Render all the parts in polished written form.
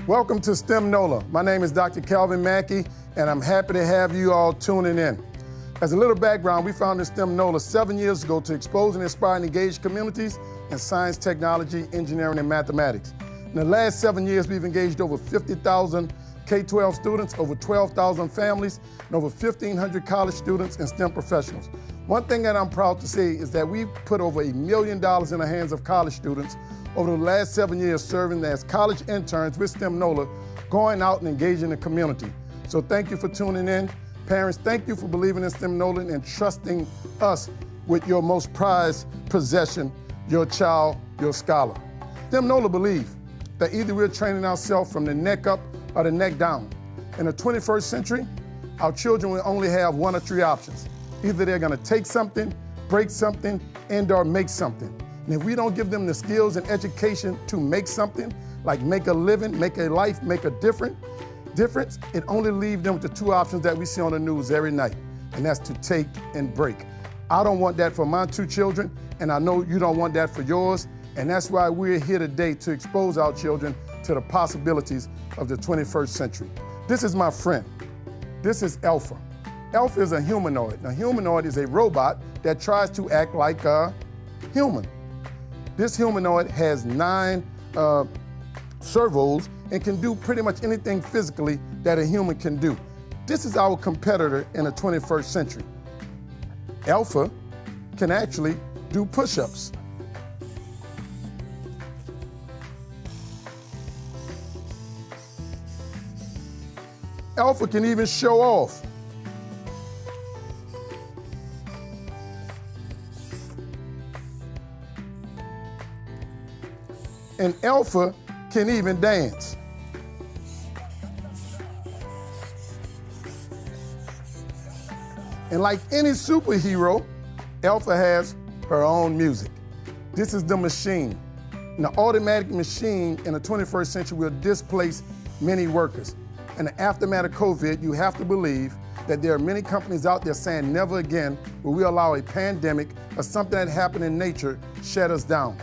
Welcome to STEM NOLA. My name is Dr. Calvin Mackey, and I'm happy to have you all tuning in. As a little background, we founded STEM NOLA 7 years ago to expose and inspire and engage communities in science, technology, engineering, and mathematics. In the last 7 years, we've engaged over 50,000 K-12 students, over 12,000 families, and over 1,500 college students and STEM professionals. One thing that I'm proud to say is that we've put over $1 million in the hands of college students over the last 7 years serving as college interns with STEM NOLA, going out and engaging the community. So thank you for tuning in. Parents, thank you for believing in STEM NOLA and trusting us with your most prized possession, your child, your scholar. STEM NOLA believe that either we're training ourselves from the neck up or the neck down. In the 21st century, our children will only have one or three options. Either they're gonna take something, break something, and/or make something. And if we don't give them the skills and education to make something, like make a living, make a life, make a difference, it only leaves them with the two options that we see on the news every night, and that's to take and break. I don't want that for my two children, and I know you don't want that for yours, and that's why we're here today to expose our children to the possibilities of the 21st century. This is my friend. This is Alpha. Alpha is a humanoid. A humanoid is a robot that tries to act like a human. This humanoid has 9 servos and can do pretty much anything physically that a human can do. This is our competitor in the 21st century. Alpha can actually do push-ups. Alpha can even show off. And Alpha can even dance. And like any superhero, Alpha has her own music. This is the machine. And the automatic machine in the 21st century will displace many workers. In the aftermath of COVID, you have to believe that there are many companies out there saying never again will we allow a pandemic or something that happened in nature shut us down.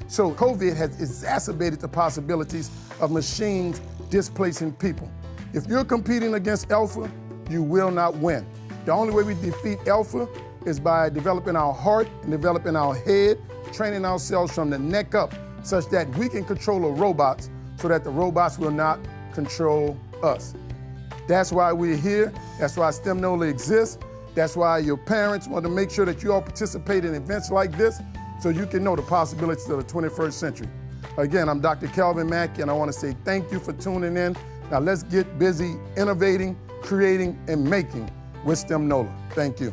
So COVID has exacerbated the possibilities of machines displacing people. If you're competing against Alpha, you will not win. The only way we defeat Alpha is by developing our heart and developing our head, training ourselves from the neck up such that we can control the robots so that the robots will not control us. That's why we're here. That's why STEM NOLA exists. That's why your parents want to make sure that you all participate in events like this so you can know the possibilities of the 21st century. Again, I'm Dr. Calvin Mackey, and I want to say thank you for tuning in. Now let's get busy innovating, creating, and making with STEM NOLA. Thank you.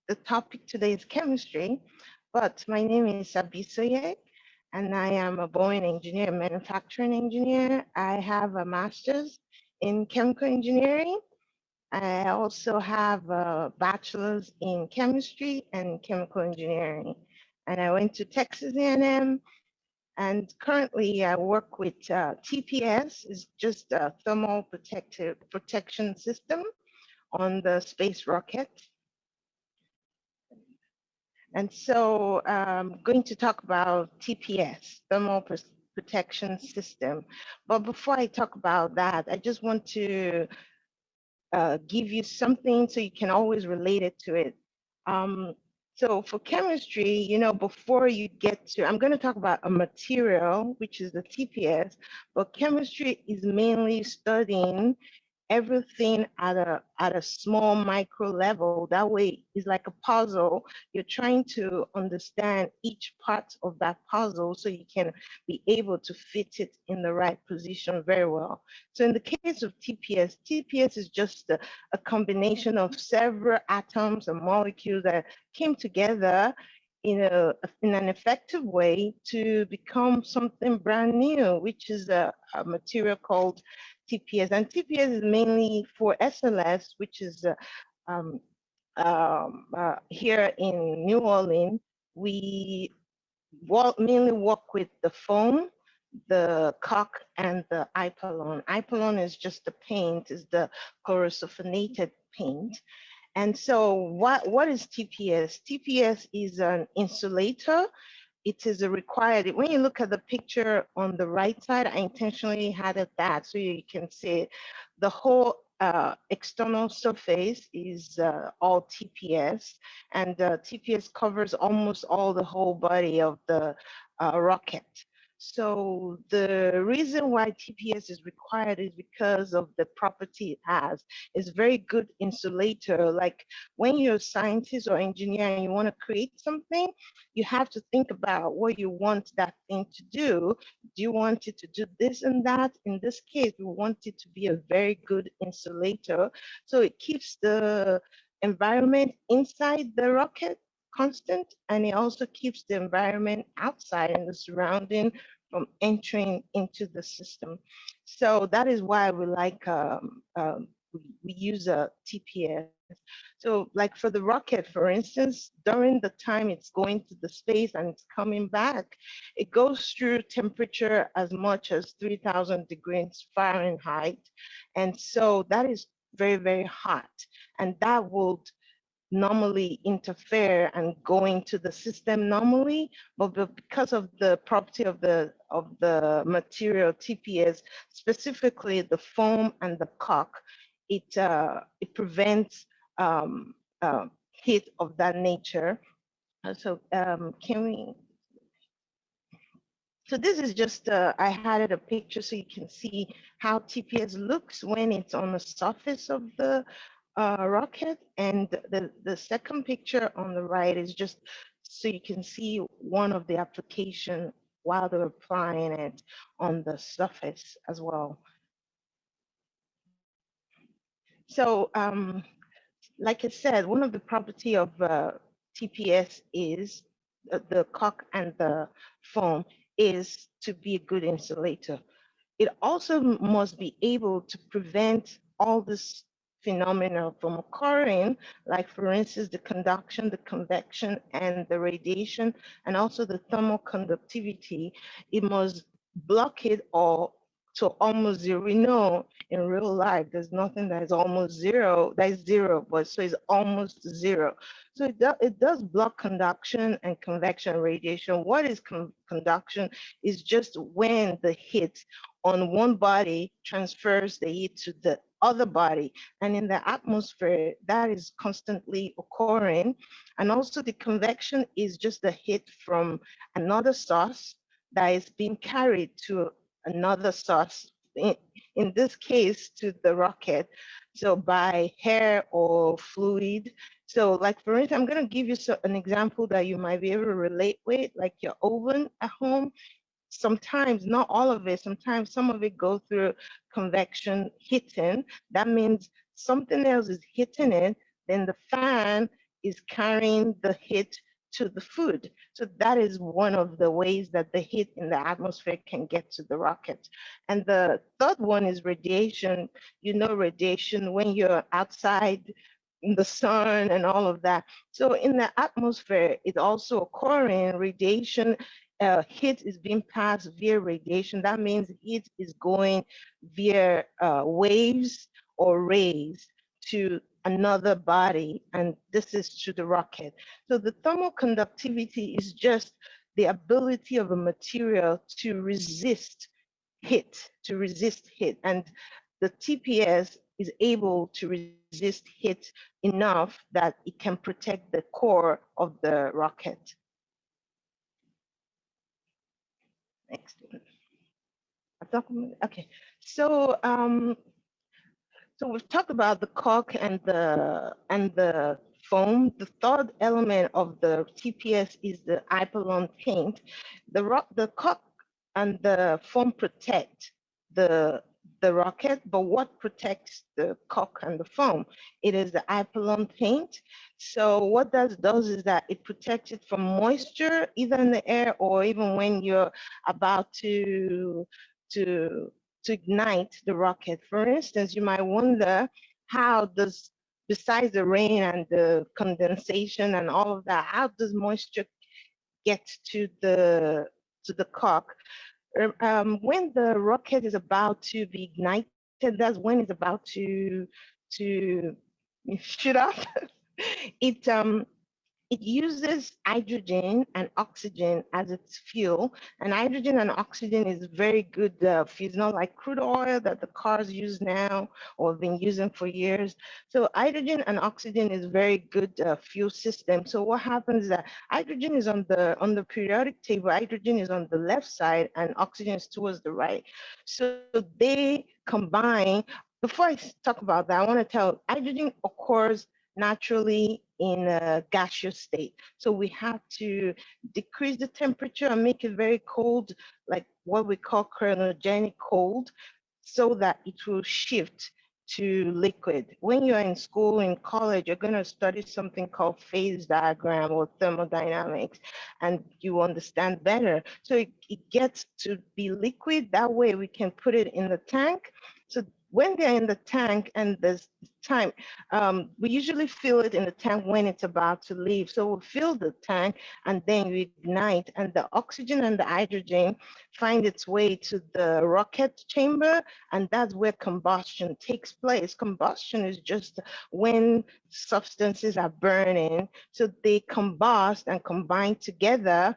The topic today is chemistry, but my name is Abisoys, and I am a Boeing engineer, manufacturing engineer. I have a master's in chemical engineering. I also have a bachelor's in chemistry and chemical engineering. And I went to Texas A&M, and currently I work with TPS, is just a thermal protection system on the space rocket. And so I'm going to talk about TPS, thermal protection system. But before I talk about that, I just want to give you something so you can always relate it to it. So for chemistry, you know, before you get to, I'm going to talk about a material, which is the TPS, but chemistry is mainly studying everything at a small micro level. That way it's like a puzzle. You're trying to understand each part of that puzzle so you can be able to fit it in the right position very well. So in the case of TPS, TPS is just a combination of several atoms and molecules that came together in an effective way to become something brand new, which is a material called TPS. And TPS is mainly for SLS, which is here in New Orleans. We mainly work with the foam, the caulk, and the Ipalon. Ipalon is just the paint, is the chlorosulfonated paint. And so what is TPS? TPS is an insulator it is a required, when you look at the picture on the right side, I intentionally had it that so you can see the whole external surface is all TPS, and TPS covers almost all the whole body of the rocket. So the reason why TPS is required is because of the property it has. It's very good insulator. Like when you're a scientist or engineer and you want to create something, you have to think about what you want that thing to do. Do you want it to do this and that? In this case, we want it to be a very good insulator. So it keeps the environment inside the rocket constant, and it also keeps the environment outside and the surrounding from entering into the system. So that is why we like, we use a TPS. So like for the rocket, for instance, during the time it's going to the space and it's coming back, it goes through temperature as much as 3,000 degrees Fahrenheit. And so that is very, very hot. And that would normally interfere and go into the system normally, but because of the property of the material TPS, specifically the foam and the caulk, it prevents heat of that nature. So can we? So this is just, I had a picture so you can see how TPS looks when it's on the surface of the rocket. And the second picture on the right is just so you can see one of the application while they're applying it on the surface as well. So like I said, one of the property of TPS is the caulk and the foam is to be a good insulator. It also must be able to prevent all this phenomena from occurring, like for instance, the conduction, the convection, and the radiation, and also the thermal conductivity. It must block it all to almost zero. We know in real life, there's nothing that is almost zero, that is zero, but so it's almost zero. So it does block conduction and convection radiation. What is conduction? Is just when the heat on one body transfers the heat to the other body. And in the atmosphere, that is constantly occurring. And also the convection is just the heat from another source that is being carried to another source, in this case, to the rocket. So by air or fluid. So like for instance, I'm gonna give you an example that you might be able to relate with, like your oven at home. Sometimes, not all of it, sometimes some of it goes through convection heating. That means something else is hitting it, then the fan is carrying the heat to the food. So that is one of the ways that the heat in the atmosphere can get to the rocket. And the third one is radiation. You know, radiation when you're outside in the sun and all of that. So in the atmosphere, it's also occurring radiation. Heat is being passed via radiation. That means heat is going via waves or rays to another body, and this is to the rocket. So the thermal conductivity is just the ability of a material to resist heat, and the TPS is able to resist heat enough that it can protect the core of the rocket. Next. Okay, so so we've talked about the caulk and the foam. The third element of the TPS is the Ipalon paint. The caulk and the foam protect the rocket, but what protects the caulk and the foam? It is the Ipalon paint. So what that does is that it protects it from moisture, either in the air or even when you're about to ignite the rocket. For instance, you might wonder how does, besides the rain and the condensation and all of that, how does moisture get to the caulk? When the rocket is about to be ignited, that's when it's about to shoot up. it uses hydrogen and oxygen as its fuel. And hydrogen and oxygen is very good fuel. It's not like crude oil that the cars use now or have been using for years. So hydrogen and oxygen is very good fuel system. So what happens is that hydrogen is on the periodic table, hydrogen is on the left side and oxygen is towards the right. So they combine. Before I talk about that, I want to tell hydrogen occurs naturally in a gaseous state. So we have to decrease the temperature and make it very cold, like what we call cryogenic cold, so that it will shift to liquid. When you're in school, in college, you're going to study something called phase diagram or thermodynamics, and you understand better. So it gets to be liquid. That way we can put it in the tank. So when they're in the tank and there's time, we usually fill it in the tank when it's about to leave. So we fill the tank and then you ignite, and the oxygen and the hydrogen find its way to the rocket chamber, and that's where combustion takes place. Combustion is just when substances are burning, so they combust and combine together,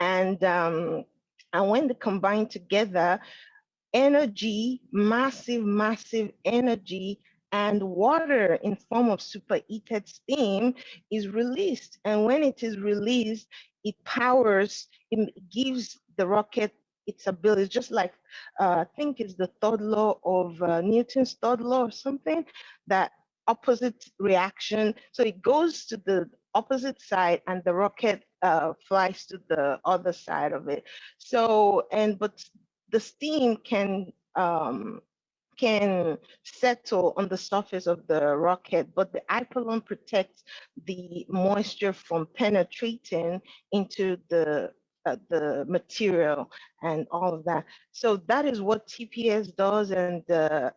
and when they combine together, energy, massive energy, and water in form of superheated steam is released. And when it is released, it powers, it gives the rocket its ability, just like, I think it's the third law of Newton's third law or something, that opposite reaction. So it goes to the opposite side and the rocket flies to the other side of it. So, but the steam can settle on the surface of the rocket, but the Ipalon protects the moisture from penetrating into the material and all of that. So that is what TPS does, and the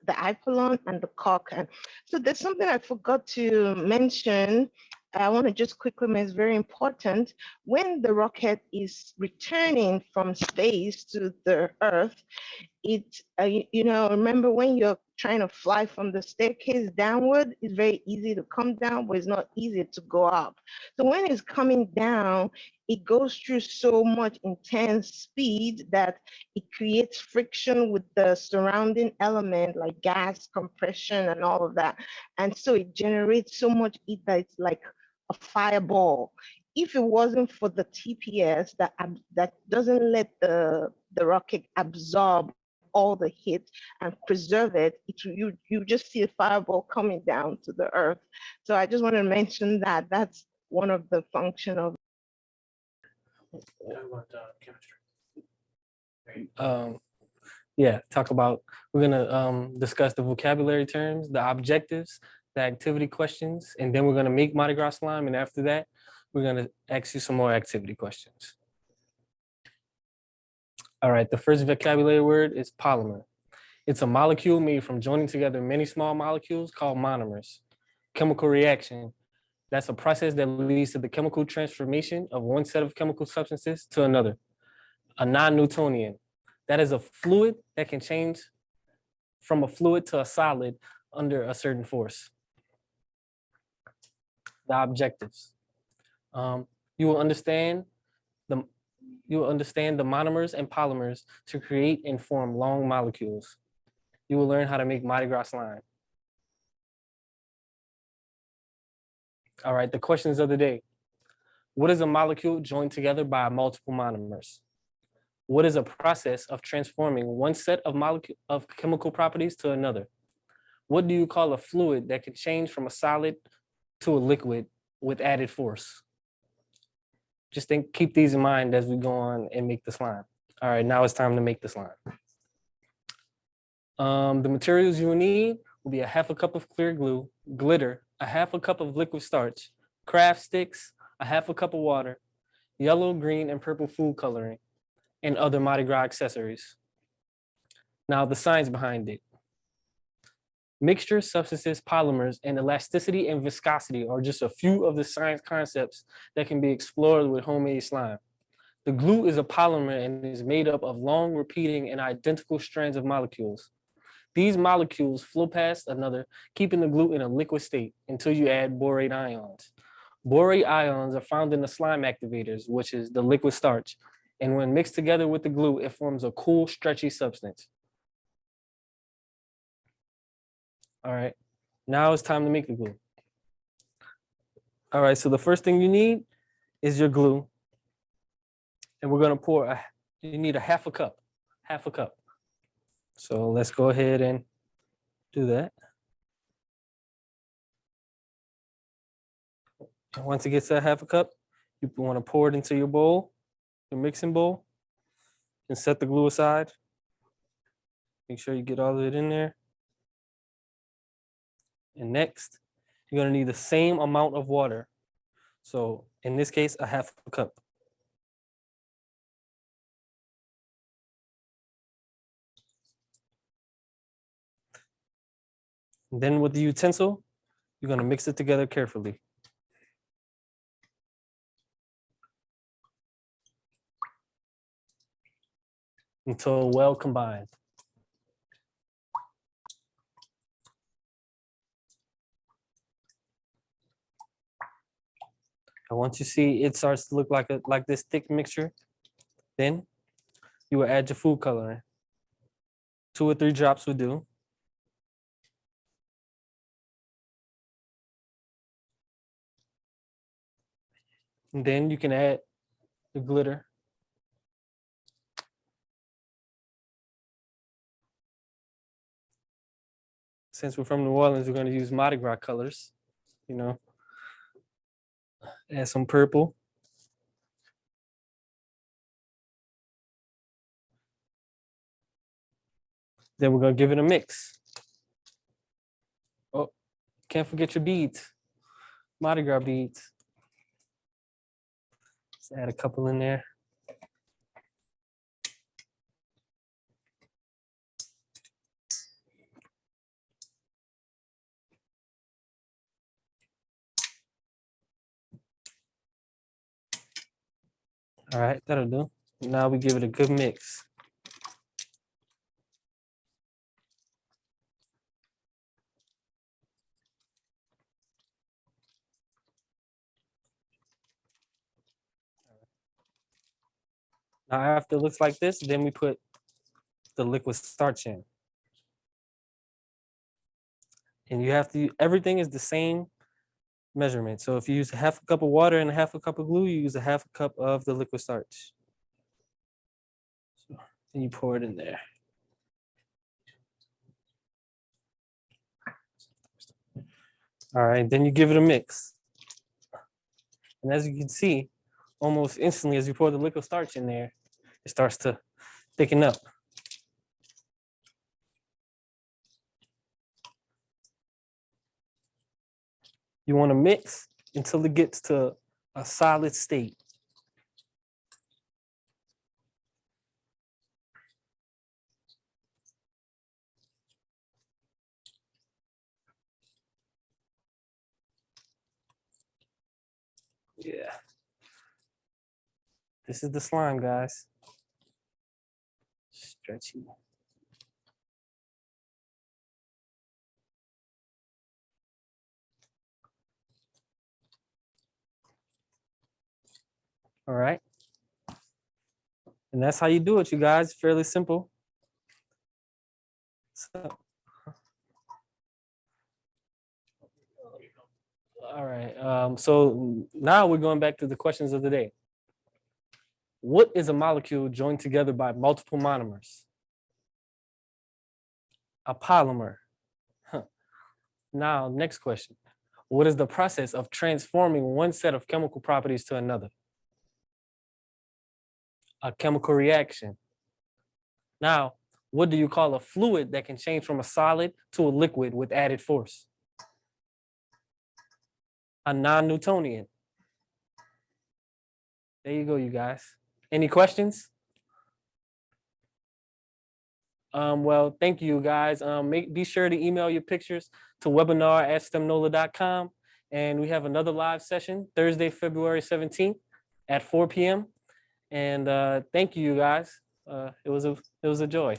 Ipalon and the cork. And so there's something I forgot to mention. I want to just quickly mention, it's very important. When the rocket is returning from space to the Earth, remember when you're trying to fly from the staircase downward, it's very easy to come down, but it's not easy to go up. So when it's coming down, it goes through so much intense speed that it creates friction with the surrounding element, like gas, compression, and all of that. And so it generates so much heat that it's like a fireball. If it wasn't for the TPS that doesn't let the rocket absorb all the heat and preserve it, you just see a fireball coming down to the Earth. So I just want to mention that that's one of the function of. We're gonna discuss the vocabulary terms, the objectives, the activity questions, and then we're gonna make Mardi Gras slime, and after that, we're gonna ask you some more activity questions. All right, the first vocabulary word is polymer. It's a molecule made from joining together many small molecules called monomers. Chemical reaction, that's a process that leads to the chemical transformation of one set of chemical substances to another. A non-newtonian, that is a fluid that can change from a fluid to a solid under a certain force. The objectives. You will understand the monomers and polymers to create and form long molecules. You will learn how to make Mardi Gras slime. All right, the questions of the day. What is a molecule joined together by multiple monomers? What is a process of transforming one set of chemical properties to another? What do you call a fluid that can change from a solid to a liquid with added force? Just keep these in mind as we go on and make the slime. All right, now it's time to make the slime. The materials you will need will be a half a cup of clear glue, glitter, a half a cup of liquid starch, craft sticks, a half a cup of water, yellow, green, and purple food coloring, and other Mardi Gras accessories. Now the science behind it. Mixture, substances, polymers, and elasticity and viscosity are just a few of the science concepts that can be explored with homemade slime. The glue is a polymer and is made up of long, repeating, and identical strands of molecules. These molecules flow past another, keeping the glue in a liquid state until you add borate ions. Borate ions are found in the slime activators, which is the liquid starch. And when mixed together with the glue, it forms a cool, stretchy substance. All right, now it's time to make the glue. All right, so the first thing you need is your glue. And we're gonna pour, you need a half a cup. So let's go ahead and do that. And once it gets to half a cup, you wanna pour it into your bowl, your mixing bowl, and set the glue aside. Make sure you get all of it in there. And next, you're gonna need the same amount of water. So in this case, a half a cup. And then with the utensil, you're gonna mix it together carefully. Until well combined. And once you see it starts to look like this thick mixture, then you will add your food coloring. 2 or 3 drops will do. And then you can add the glitter. Since we're from New Orleans, we're going to use Mardi Gras colors, you know. Add some purple. Then we're going to give it a mix. Oh, can't forget your beads, Mardi Gras beads. Let's add a couple in there. All right, that'll do. Now we give it a good mix. Now after it looks like this, then we put the liquid starch in. And you have to, everything is the same measurement. So if you use a half a cup of water and a half a cup of glue, you use a half a cup of the liquid starch. So then you pour it in there. All right, then you give it a mix. And as you can see, almost instantly as you pour the liquid starch in there, it starts to thicken up. You want to mix until it gets to a solid state. Yeah. This is the slime, guys. Stretchy. All right. And that's how you do it, you guys. Fairly simple. So, all right. So now we're going back to the questions of the day. What is a molecule joined together by multiple monomers? A polymer. Huh. Now, next question. What is the process of transforming one set of chemical properties to another? A chemical reaction. Now, what do you call a fluid that can change from a solid to a liquid with added force? A non-newtonian. There you go, you guys. Any questions? Well, thank you, guys. Be sure to email your pictures to webinar@stemnola.com. And we have another live session Thursday, February 17th at 4 p.m. And thank you, guys. It was a joy.